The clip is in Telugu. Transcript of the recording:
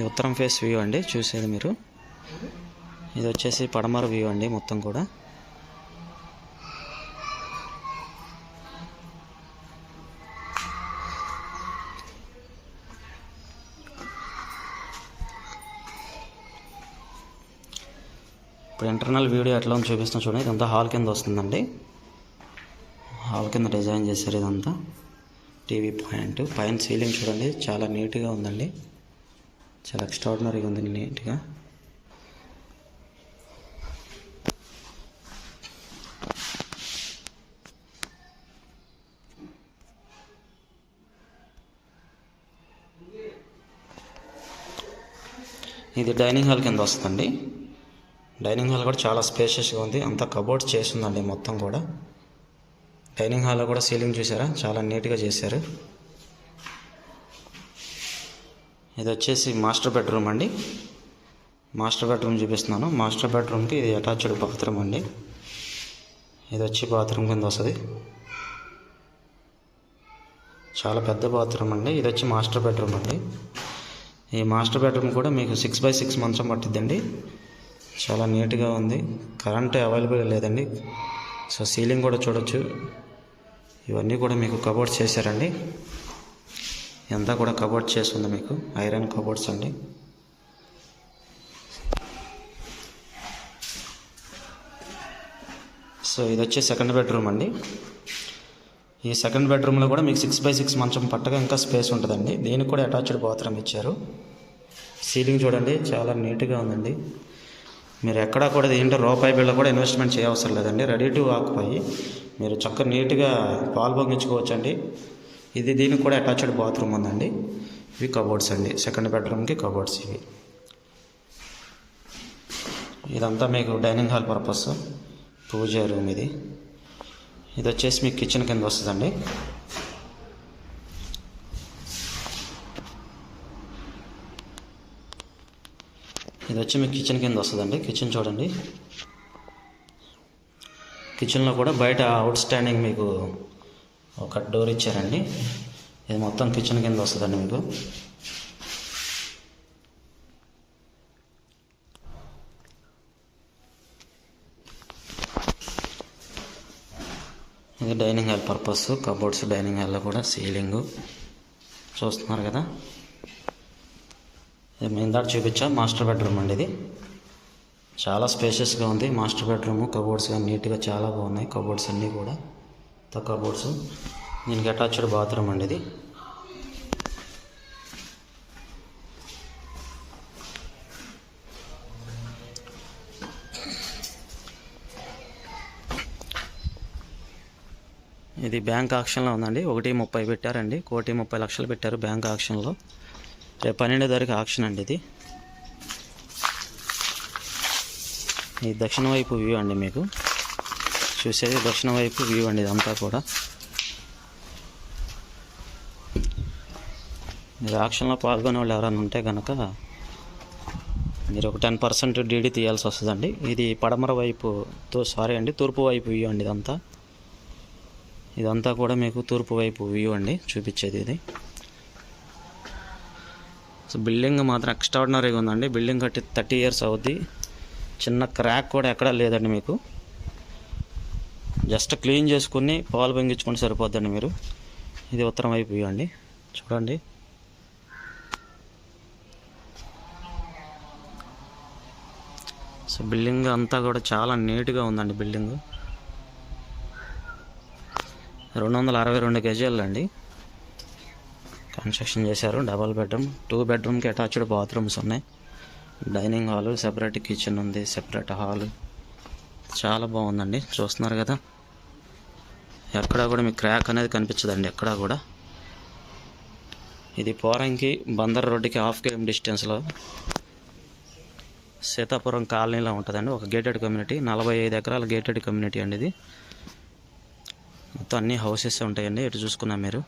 ఇది ఉత్తరం ఫేస్ వ్యూ అండి చూసేది మీరు. ఇది వచ్చేసి పడమర వ్యూ అండి మొత్తం కూడా. ఇప్పుడు ఇంటర్నల్ వీడియో ఎట్లా ఉందో చూపిస్తాను చూడండి. ఇదంతా హాల్ కింద వస్తుందండి. హాల్ కింద డిజైన్ చేశారు. ఇదంతా టీవీ పాయింట్. పైన సీలింగ్ చూడండి చాలా నీట్గా ఉందండి. చాలా ఎక్స్ట్రాడినరీగా ఉంది నీట్గా. ఇది డైనింగ్ హాల్ కింద వస్తుందండి. డైనింగ్ హాల్ కూడా చాలా స్పేషియస్గా ఉంది. అంతా కబోర్డ్స్ చేస్తుందండి మొత్తం కూడా. డైనింగ్ హాల్లో కూడా సీలింగ్ చూసారా చాలా నీట్గా చేశారు. ఇది వచ్చేసి మాస్టర్ బెడ్రూమ్ అండి. మాస్టర్ బెడ్రూమ్ చూపిస్తున్నాను. మాస్టర్ బెడ్రూమ్కి ఇది అటాచ్డ్ బాత్రూమ్ అండి. ఇది వచ్చి బాత్రూమ్ కింద వస్తుంది. చాలా పెద్ద బాత్రూమ్ అండి. ఇది వచ్చి మాస్టర్ బెడ్రూమ్ అండి. ఈ మాస్టర్ బెడ్రూమ్ కూడా మీకు 6x6 మంచం పట్టిద్దండి. చాలా నీట్గా ఉంది. కరెంట్ అవైలబుల్ లేదండి. సో సీలింగ్ కూడా చూడొచ్చు. ఇవన్నీ కూడా మీకు కబోర్డ్స్ చేశారండి. ఇదంతా కూడా కబోర్డ్ చేసి ఉంది మీకు. ఐరన్ కబోర్డ్స్ అండి. సో ఇది వచ్చి సెకండ్ బెడ్రూమ్ అండి. ఈ సెకండ్ బెడ్రూమ్లో కూడా మీకు 6x6 మంచం పట్టగా ఇంకా స్పేస్ ఉంటుందండి. దీనికి కూడా అటాచ్డ్ బాత్రూమ్ ఇచ్చారు. సీలింగ్ చూడండి చాలా నీట్గా ఉందండి. మీరు ఎక్కడా కూడా ఏంటో రూపాయి బిళ్ళ కూడా ఇన్వెస్ట్మెంట్ చేయవసరం లేదండి. రెడీ టు ఆక్యుపై మీరు చక్కగా నీట్గా పాలు పొంగించుకోవచ్చండి. ఇది దీనికి కూడా అటాచ్డ్ బాత్రూమ్ ఉందండి. ఇవి కబోర్డ్స్ అండి. సెకండ్ బెడ్రూమ్కి కబోర్డ్స్ ఇవి. ఇదంతా మీకు డైనింగ్ హాల్ పర్పస్. పూజ రూమ్ ఇది. ఇది వచ్చేసి మీకు కిచెన్ కింద వస్తుందండి. ఇది వచ్చి మీకు కిచెన్ కింద వస్తుందండి. కిచెన్ చూడండి. కిచెన్లో కూడా బయట అవుట్ స్టాండింగ్ మీకు ఒక డోర్ ఇచ్చారండి. ఇది మొత్తం కిచెన్ కింద వస్తుందండి మీకు. ఇది dining hall purpose. Cupboards dining హాల్లో కూడా సీలింగు చూస్తున్నారు కదా. ఇది మేము దాటి చూపించా మాస్టర్ బెడ్రూమ్ అండి. ఇది చాలా స్పేషియస్గా ఉంది మాస్టర్ బెడ్రూమ్. కబోర్డ్స్ నీట్గా చాలా బాగున్నాయి. కబోర్డ్స్ అన్నీ కూడా కబోర్డ్స్. దీనికి అటాచ్డ్ బాత్రూమ్ అండి. ఇది ఇది బ్యాంక్ ఆక్షన్లో ఉందండి. 1.30 పెట్టారండి. 1,30,00,000 పెట్టారు బ్యాంక్ ఆక్షన్లో. రేపు 12వ తారీఖు ఆక్షన్ అండి. ఇది ఈ దక్షిణ వైపు వ్యూ అండి. మీకు చూసేది దక్షిణ వైపు వ్యూ అండి. ఇదంతా కూడా మీరు ఆక్షన్లో పాల్గొనే వాళ్ళు ఎవరైనా ఉంటే కనుక మీరు ఒక 10% డీడీ తీయాల్సి వస్తుందండి. ఇది పడమర వైపు తూర్పు వైపు వ్యూ అండి. ఇదంతా కూడా మీకు తూర్పు వైపు వ్యూ అండి చూపించేది ఇది. సో బిల్డింగ్ మాత్రం ఎక్స్ట్రాడినరీగా ఉందండి. బిల్డింగ్ కట్టి 30 years అవుద్ది. చిన్న క్రాక్ కూడా ఎక్కడా లేదండి. మీకు జస్ట్ క్లీన్ చేసుకుని పాలు పొంగించుకొని సరిపోద్దండి మీరు. ఇది ఉత్తరం వైపు వ్యూ అండి. చూడండి. సో బిల్డింగ్ అంతా కూడా చాలా నీట్గా ఉందండి. బిల్డింగ్ 262 గజాలు అండి కన్స్ట్రక్షన్ చేశారు. Double bedroom. 2 bedroomకి అటాచ్డ్ బాత్రూమ్స్ ఉన్నాయి. డైనింగ్ హాలు, సెపరేట్ కిచెన్ ఉంది, సెపరేట్ హాలు. చాలా బాగుందండి. చూస్తున్నారు కదా. ఎక్కడా కూడా మీకు క్రాక్ అనేది కనిపించదండి ఎక్కడా కూడా. ఇది పోరంకి బందర్ రోడ్డుకి 1/2 km డిస్టెన్స్లో సీతాపురం కాలనీలో ఉంటుందండి. ఒక గేటెడ్ కమ్యూనిటీ. 45 ఎకరాల గేటెడ్ కమ్యూనిటీ అండి ఇది. మొత్తం అన్ని హౌసెస్ ఉంటాయండి. ఇటు చూసుకున్నా మీరు.